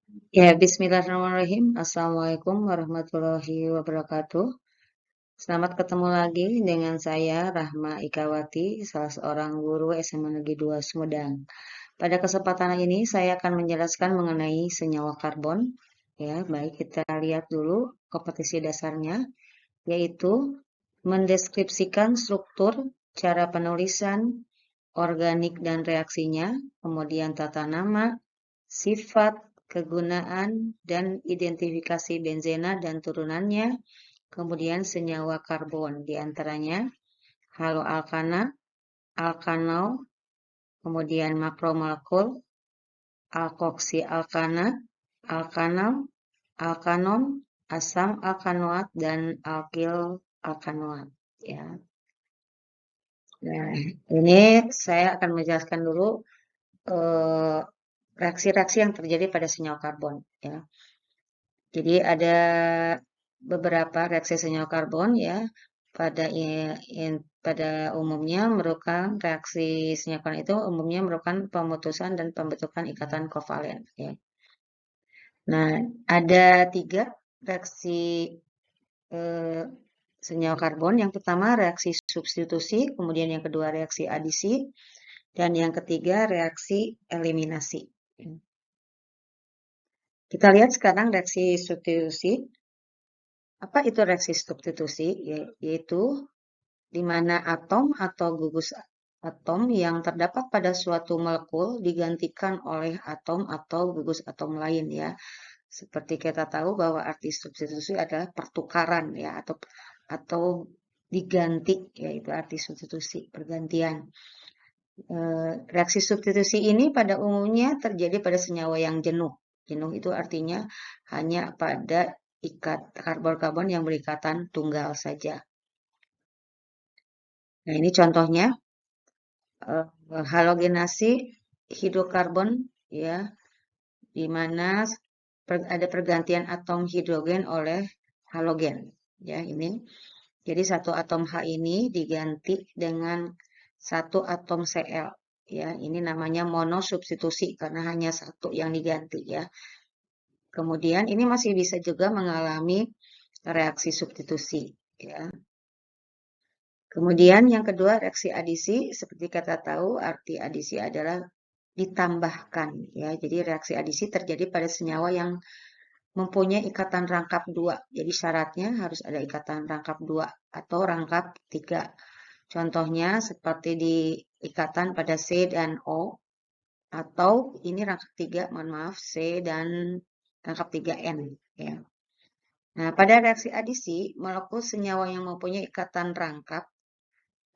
Ya, bismillahirrahmanirrahim. Assalamualaikum warahmatullahi wabarakatuh. Selamat ketemu lagi dengan saya, Rahma Ikawati, salah seorang guru SMA Negeri 2 Sumedang. Pada kesempatan ini, saya akan menjelaskan mengenai senyawa karbon. Ya, baik kita lihat dulu kompetisi dasarnya, yaitu mendeskripsikan struktur, cara penulisan, organik dan reaksinya, kemudian tata nama, sifat, kegunaan, dan identifikasi benzena dan turunannya, kemudian senyawa karbon, diantaranya haloalkana, alkanol, kemudian makromolekul, alkoksialkana, alkanal, alkanon, asam alkanoat, dan alkil alkanoat. Ya. Nah, ini saya akan menjelaskan dulu eh, reaksi-reaksi yang terjadi pada senyawa karbon. Ya. Jadi ada beberapa reaksi senyawa karbon ya pada umumnya merupakan reaksi senyawa karbon itu umumnya merupakan pemutusan dan pembentukan ikatan kovalen ya. Nah, ada tiga reaksi eh, senyawa karbon. Yang pertama reaksi substitusi, kemudian yang kedua reaksi adisi, dan yang ketiga reaksi eliminasi. Kita lihat sekarang reaksi substitusi. Apa itu reaksi substitusi? Yaitu di mana atom atau gugus atom yang terdapat pada suatu molekul digantikan oleh atom atau gugus atom lain ya. Seperti kita tahu bahwa arti substitusi adalah pertukaran ya atau diganti yaitu arti substitusi pergantian. Reaksi substitusi ini pada umumnya terjadi pada senyawa yang jenuh. Jenuh itu artinya hanya pada karbon-karbon yang berikatan tunggal saja. Nah, ini contohnya halogenasi hidrokarbon ya, di mana ada pergantian atom hidrogen oleh halogen ya ini. Jadi satu atom H ini diganti dengan satu atom Cl ya. Ini namanya monosubstitusi karena hanya satu yang diganti ya. Kemudian ini masih bisa juga mengalami reaksi substitusi ya. Kemudian yang kedua reaksi adisi, seperti kita tahu arti adisi adalah ditambahkan ya. Jadi reaksi adisi terjadi pada senyawa yang mempunyai ikatan rangkap dua. Jadi syaratnya harus ada ikatan rangkap dua atau rangkap tiga. Contohnya seperti di ikatan pada C dan O atau ini rangkap tiga, mohon maaf, C dan rangkap tiga N ya. Nah, pada reaksi adisi, molekul senyawa yang mempunyai ikatan rangkap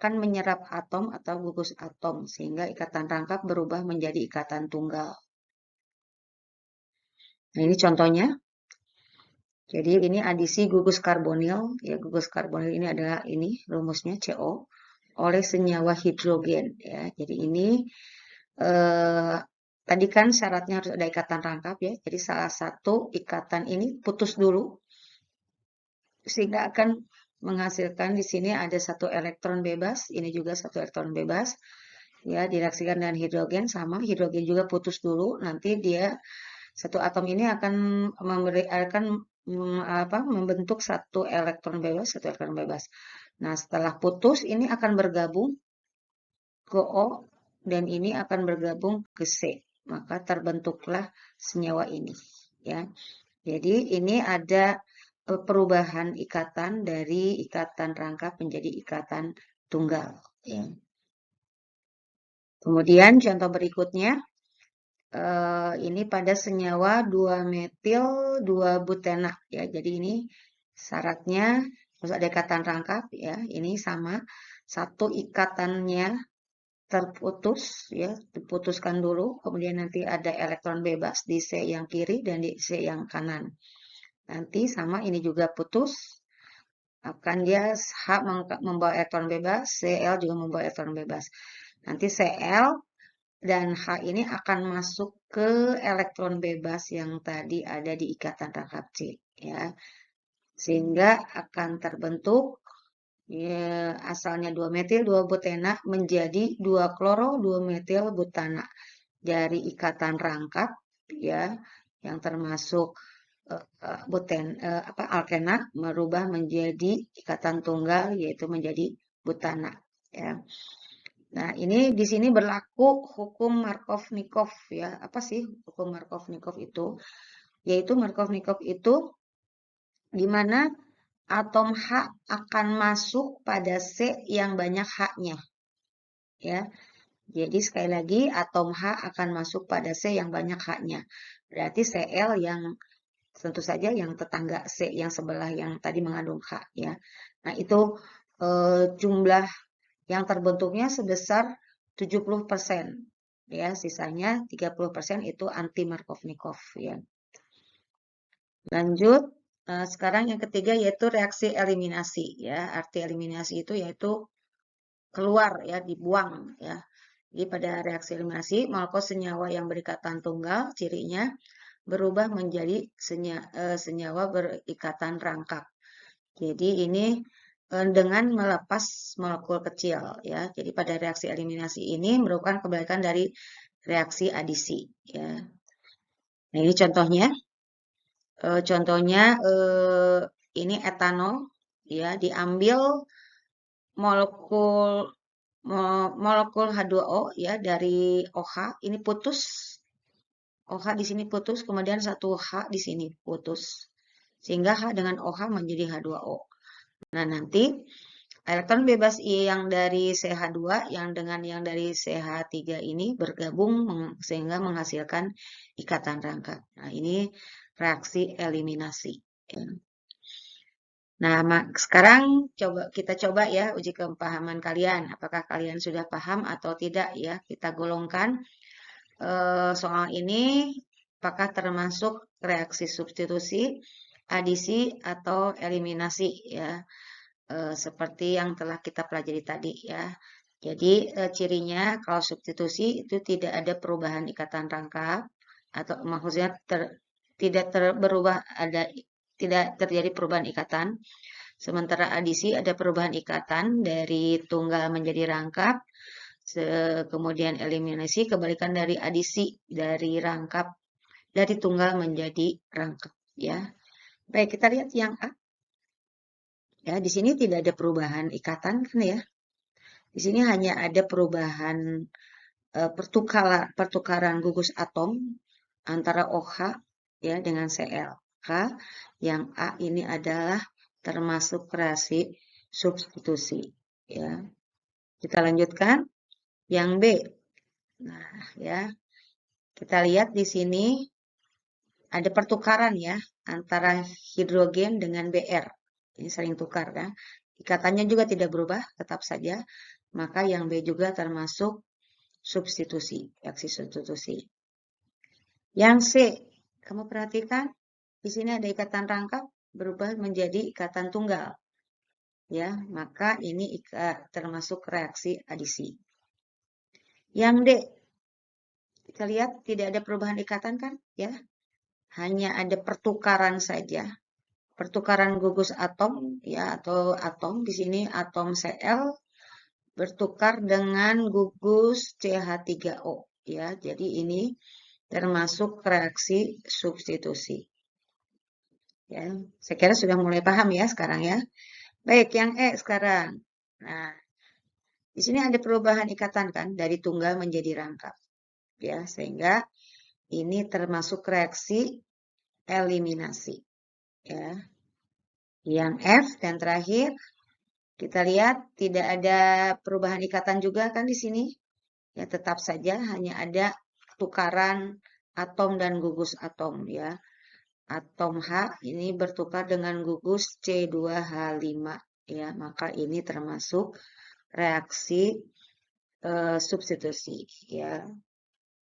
kan menyerap atom atau gugus atom sehingga ikatan rangkap berubah menjadi ikatan tunggal. Nah, ini contohnya. Jadi ini adisi gugus karbonil, ya gugus karbonil ini adalah ini rumusnya CO oleh senyawa hidrogen ya. Jadi ini tadi kan syaratnya harus ada ikatan rangkap ya. Jadi salah satu ikatan ini putus dulu sehingga akan menghasilkan di sini ada satu elektron bebas, ini juga satu elektron bebas. Ya, direaksikan dengan hidrogen sama, hidrogen juga putus dulu, nanti dia satu atom ini akan membentuk satu elektron bebas. Nah, setelah putus ini akan bergabung ke O dan ini akan bergabung ke C. Maka terbentuklah senyawa ini, ya. Jadi ini ada perubahan ikatan dari ikatan rangkap menjadi ikatan tunggal, ya. Kemudian contoh berikutnya ini pada senyawa 2-metil 2-butena ya. Jadi ini syaratnya harus ada ikatan rangkap ya. Ini sama satu ikatannya terputus ya, diputuskan dulu, kemudian nanti ada elektron bebas di C yang kiri dan di C yang kanan. Nanti sama ini juga putus, akan dia H membawa elektron bebas, Cl juga membawa elektron bebas. Nanti Cl dan H ini akan masuk ke elektron bebas yang tadi ada di ikatan rangkap C ya. Sehingga akan terbentuk ya, asalnya 2-metil 2-butena menjadi 2-kloro 2-metil butana dari ikatan rangkap ya yang termasuk alkena merubah menjadi ikatan tunggal yaitu menjadi butana ya. Nah, ini di sini berlaku hukum Markov-Nikov ya. Apa sih hukum Markov-Nikov itu? Yaitu Markov-Nikov itu di mana atom H akan masuk pada C yang banyak H-nya ya. Jadi sekali lagi atom H akan masuk pada C yang banyak H-nya. Berarti Cl yang tentu saja yang tetangga C yang sebelah yang tadi mengandung H ya. Nah, itu jumlah yang terbentuknya sebesar 70% ya, sisanya 30% itu anti Markov-Nikov ya. Lanjut, sekarang yang ketiga yaitu reaksi eliminasi ya. Arti eliminasi itu yaitu keluar ya, dibuang ya. Jadi pada reaksi eliminasi, molekul senyawa yang berikatan tunggal cirinya berubah menjadi senyawa berikatan rangkap. Jadi ini dengan melepas molekul kecil ya. Jadi pada reaksi eliminasi ini merupakan kebalikan dari reaksi adisi ya. Nah, ini contohnya. Contohnya ini etanol ya, diambil molekul molekul H2O ya dari OH ini putus. OH di sini putus, kemudian satu H di sini putus. Sehingga H dengan OH menjadi H2O. Nah, nanti elektron bebas yang dari CH2 yang dengan yang dari CH3 ini bergabung sehingga menghasilkan ikatan rangkap. Nah, ini reaksi eliminasi. Ya. Nah, sekarang kita coba ya uji kepahaman kalian. Apakah kalian sudah paham atau tidak ya? Kita golongkan soal ini apakah termasuk reaksi substitusi, adisi atau eliminasi ya. Seperti yang telah kita pelajari tadi ya. Jadi cirinya kalau substitusi itu tidak ada perubahan ikatan rangkap atau maksudnya tidak terjadi perubahan ikatan. Sementara adisi ada perubahan ikatan dari tunggal menjadi rangkap. Kemudian eliminasi kebalikan dari adisi dari rangkap dari tunggal menjadi rangkap ya. Baik, kita lihat yang A. Ya, di sini tidak ada perubahan ikatan kan ya. Di sini hanya ada perubahan pertukaran gugus atom antara OH ya dengan Cl. Yang A ini adalah termasuk reaksi substitusi ya. Kita lanjutkan yang B. Nah, ya. Kita lihat di sini ada pertukaran ya antara hidrogen dengan Br. Ini saling tukar ya. Ikatannya juga tidak berubah, tetap saja. Maka yang B juga termasuk substitusi, reaksi substitusi. Yang C, kamu perhatikan di sini ada ikatan rangkap berubah menjadi ikatan tunggal. Ya, maka ini termasuk reaksi adisi. Yang D, kita lihat tidak ada perubahan ikatan kan, ya. Hanya ada pertukaran saja. Pertukaran gugus atom ya atau atom di sini atom Cl bertukar dengan gugus CH3O ya. Jadi ini termasuk reaksi substitusi. Ya, saya kira sudah mulai paham ya sekarang ya. Baik, yang E sekarang. Nah, di sini ada perubahan ikatan kan dari tunggal menjadi rangkap. Ya, sehingga ini termasuk reaksi eliminasi. Ya. Yang F dan terakhir kita lihat tidak ada perubahan ikatan juga kan di sini. Ya, tetap saja hanya ada tukaran atom dan gugus atom ya. Atom H ini bertukar dengan gugus C2H5 ya, maka ini termasuk reaksi substitusi ya.